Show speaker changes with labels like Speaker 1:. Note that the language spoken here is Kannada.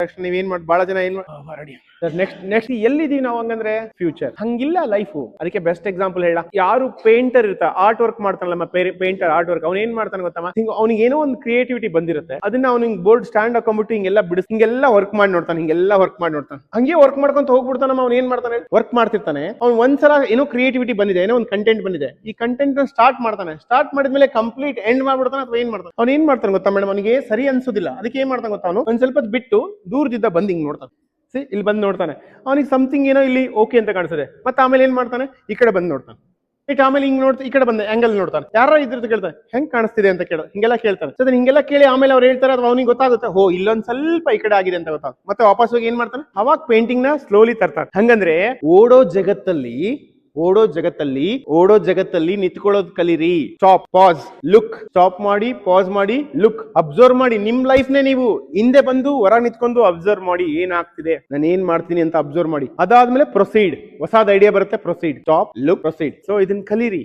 Speaker 1: ತಕ್ಷಣ ನೀವೇನ್ ಮಾಡಿ ಬಹಳ ಜನ ಏನ್ ನೆಕ್ಸ್ಟ್ ಎಲ್ಲಿದೀವಿ ನಾವು ಹಂಗಂದ್ರೆ ಫ್ಯೂಚರ್ ಹಂಗಿಲ್ಲ ಲೈಫು. ಅದಕ್ಕೆ ಬೆಸ್ಟ್ ಎಕ್ಸಾಂಪಲ್ ಹೇಳ, ಯಾರು ಪೇಂಟರ್ ಇರ್ತಾ ಆರ್ಟ್ ವರ್ಕ್ ಮಾಡ್ತಾನಲ್ಲ, ನಮ್ಮ ಪೇಂಟರ್ ಆರ್ಟ್ ವರ್ಕ್, ಅವ್ನು ಏನ್ ಮಾಡ್ತಾನೆ ಗೊತ್ತಮ್ಮ, ಅವ್ನಿಗೆ ಏನೋ ಒಂದು ಕ್ರಿಯೇಟಿವಿಟಿ ಬಂದಿರುತ್ತೆ, ಅದನ್ನ ಅವ್ನಿಗೆ ಬೋರ್ಡ್ ಸ್ಟ್ಯಾಂಡ್ ಹಾಕೊಂಡ್ಬಿಟ್ಟು ಹಿಂಗೆಲ್ಲ ವರ್ಕ್ ಮಾಡಿ ನೋಡ್ತಾನೆ, ಹಂಗೆ ವರ್ಕ್ ಮಾಡ್ಕೊಂತ ಹೋಗ್ಬಿಡ್ತಾನಮ್ಮ. ಅವ್ನು ಏನ್ ಮಾಡ್ತಾನೆ, ವರ್ಕ್ ಮಾಡ್ತಿರ್ತಾನೆ, ಅವ್ನು ಒಂದ್ಸಲ ಏನೋ ಕ್ರಿಯೇಟಿವಿಟಿ ಬಂದಿದೆ, ಏನೋ ಒಂದು ಕಂಟೆಂಟ್ ಬಂದಿದೆ, ಈ ಕಂಟೆಂಟ್ ಸ್ಟಾರ್ಟ್ ಮಾಡ್ತಾನೆ, ಸ್ಟಾರ್ಟ್ ಮಾಡಿದ್ಮೇಲೆ ಕಂಪ್ಲೀಟ್ ಎಂಡ್ ಮಾಡ್ಬಿಡ್ತಾನೆ. ಅಥವಾ ಏನ್ ಮಾಡ್ತಾನೆ, ಅವ್ನು ಏನ್ ಮಾಡ್ತಾನೆ ಗೊತ್ತಾ ಮೇಡಮ್, ಅವನಿಗೆ ಸರಿ ಅನ್ಸೋದಿಲ್ಲ, ಅದಕ್ಕೆ ಏನ್ ಮಾಡ್ತಾನೆ ಗೊತ್ತಾ, ಅವನು ಒಂದ್ ಸ್ವಲ್ಪ ಬಿಟ್ಟು ದೂರದಿಂದ ಬಂದ್ ಹಿಂಗ್ ನೋಡ್ತಾನೆ, ಇಲ್ಲಿ ಬಂದು ನೋಡ್ತಾನೆ, ಅವನಿಗೆ ಸಮಥಿಂಗ್ ಏನೋ ಇಲ್ಲಿ ಓಕೆ ಅಂತ ಕಾಣಿಸ್ತದೆ, ಮತ್ತೆ ಆಮೇಲೆ ಏನ್ ಮಾಡ್ತಾನೆ, ಈ ಕಡೆ ಬಂದು ನೋಡ್ತಾನೆ, ಆಮೇಲೆ ಹಿಂಗ್ ನೋಡ್ತಾ ಈ ಕಡೆ ಬಂದ ಆಂಗಲ್ ನೋಡ್ತಾನೆ, ಯಾರೋ ಇದ್ರದ್ದು ಕೇಳ್ತಾನೆ ಹೆಂಗ್ ಕಾಣಿಸ್ತಿದೆ ಅಂತ ಹಿಂಗೆಲ್ಲ ಕೇಳ್ತಾನೆ. ಸೊ ಹಿಂಗೆಲ್ಲ ಕೇಳಿ ಆಮೇಲೆ ಅವ್ರು ಹೇಳ್ತಾರೆ, ಅಥವಾ ಅವ್ನಿಗೆ ಗೊತ್ತಾಗುತ್ತೆ, ಹೋ ಇಲ್ಲೊಂದ್ ಸ್ವಲ್ಪ ಈ ಕಡೆ ಆಗಿದೆ ಅಂತ ಗೊತ್ತಾಗುತ್ತೆ, ಮತ್ತೆ ವಾಪಸ್ ಹೋಗಿ ಏನ್ ಮಾಡ್ತಾನೆ, ಅವಾಗ ಪೇಂಟಿಂಗ್ ನ ಸ್ಲೋಲಿ ತರ್ತಾನೆ. ಹಂಗಂದ್ರೆ ಓಡೋ ಜಗತ್ತಲ್ಲಿ ನಿಂತ್ಕೊಳ್ಳೋದು ಕಲೀರಿ. Stop, pass, look. ಸ್ಟಾಪ್ ಮಾಡಿ, ಪಾಸ್ ಮಾಡಿ, ಲುಕ್, ಅಬ್ಸರ್ವ್ ಮಾಡಿ. ನಿಮ್ ಲೈಫ್ ನೇ ನೀವು ಹಿಂದೆ ಬಂದು ಹೊರ ನಿಂತ್ಕೊಂಡು ಅಬ್ಸರ್ವ್ ಮಾಡಿ, ಏನಾಗ್ತಿದೆ, ನಾನು ಏನ್ ಮಾಡ್ತೀನಿ ಅಂತ ಅಬ್ಸರ್ವ್ ಮಾಡಿ. ಅದಾದ್ಮೇಲೆ ಪ್ರೊಸೀಡ್. ಹೊಸದ ಐಡಿಯಾ ಬರುತ್ತೆ, proceed. Stop, look, proceed. So ಇದನ್ನ ಕಲೀರಿ.